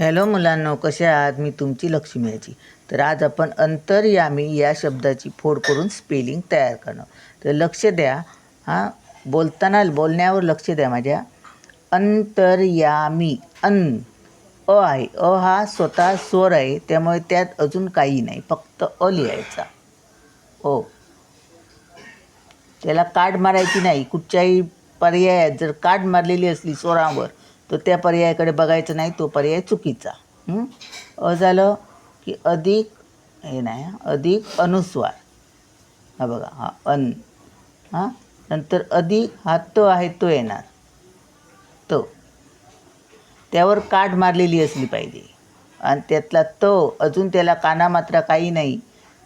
Hello मुलांनो, कसे आहात? मी तुमची लक्ष्मी याची. तर आज आपण अंतर्यामी या शब्दाची फोड करून स्पेलिंग तयार करणं. तर लक्ष द्या, बोलण्यावर लक्ष द्या माझ्या. अंतर्यामी, अ आहे. अ हा स्वतः स्वर आहे, त्यामुळे त्यात अजून काही नाही, फक्त अ लिहायचा. ओ, त्याला काढ मारायची नाही. कुठच्याही पर्यायात जर काढ मारलेली असली स्वरावर तर त्या पर्यायाकडे बघायचं नाही, तो पर्याय चुकीचा. झालं की अधिक, हे नाही, अधिक अनुस्वार. हा बघा, हा नंतर अधिक हा त आहे, तो येणार. त त्यावर काढ मारलेली असली पाहिजे आणि त्यातला त अजून त्याला काना मात्रा काही नाही.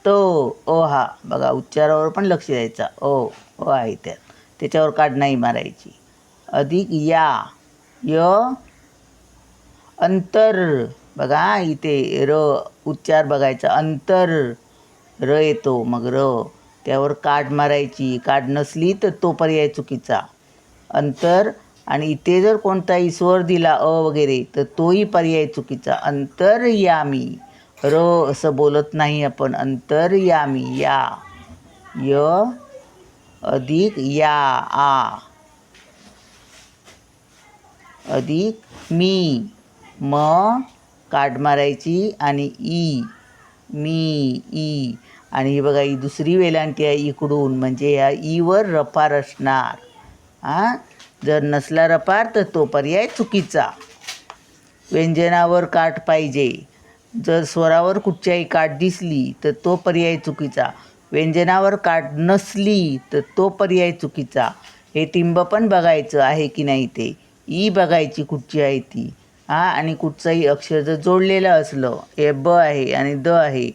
हा बघा, उच्चारावर पण लक्ष द्यायचा. आहे त्याच्यावर काढ नाही मारायची. अधिक य अंतर, बघा इथे उच्चार बघायचा. अंतर येतो, मग त्यावर काढ मारायची. काढ नसली तर तो पर्याय चुकीचा. अंतर, आणि इथे जर कोणताही स्वर दिला वगैरे तर तोही पर्याय चुकीचा. अंतर्यामी, असं बोलत नाही आपण. अंतर्यामी, य अधिक अधिक मी, काढ मारायची आणि ई. आणि ही बघा, ही दुसरी वेलांटी आहे इकडून, म्हणजे या ईवर रफार असणार. जर नसला रफार तर तो पर्याय चुकीचा. व्यंजनावर काठ पाहिजे. जर स्वरावर कुठच्याही काठ दिसली तर तो पर्याय चुकीचा. व्यंजनावर काठ नसली तर तो पर्याय चुकीचा. हे टिंब पण बघायचं आहे की नाही ते. ई बघायची कुठची आहे ती. आणि कुठचंही अक्षर जर जोडलेलं असलं, हे ब आहे आणि द आहे,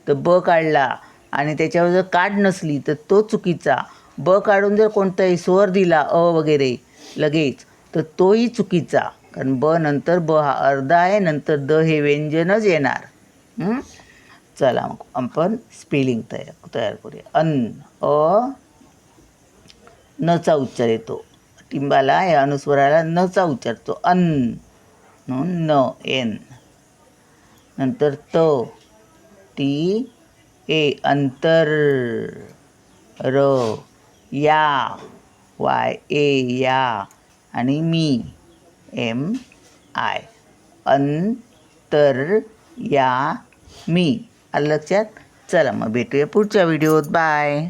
तर ब काढला आणि त्याच्यावर जर काढ नसली तर तो चुकीचा. ब काढून जर कोणताही स्वर दिला वगैरे लगेच, तर तोही चुकीचा. कारण ब नंतर ब हा अर्धा आहे, नंतर द हे व्यंजनच येणार. चला मग आपण स्पेलिंग तयार करूया. नचा उच्चार येतो टिंबाला, या अनुस्वराला नचा उच्चारतो. म्हणून एन. नंतर टी अंतर, या आणि मी अंतर या मी. आलं लक्षात? चला मग भेटूया पुढच्या व्हिडिओत. बाय.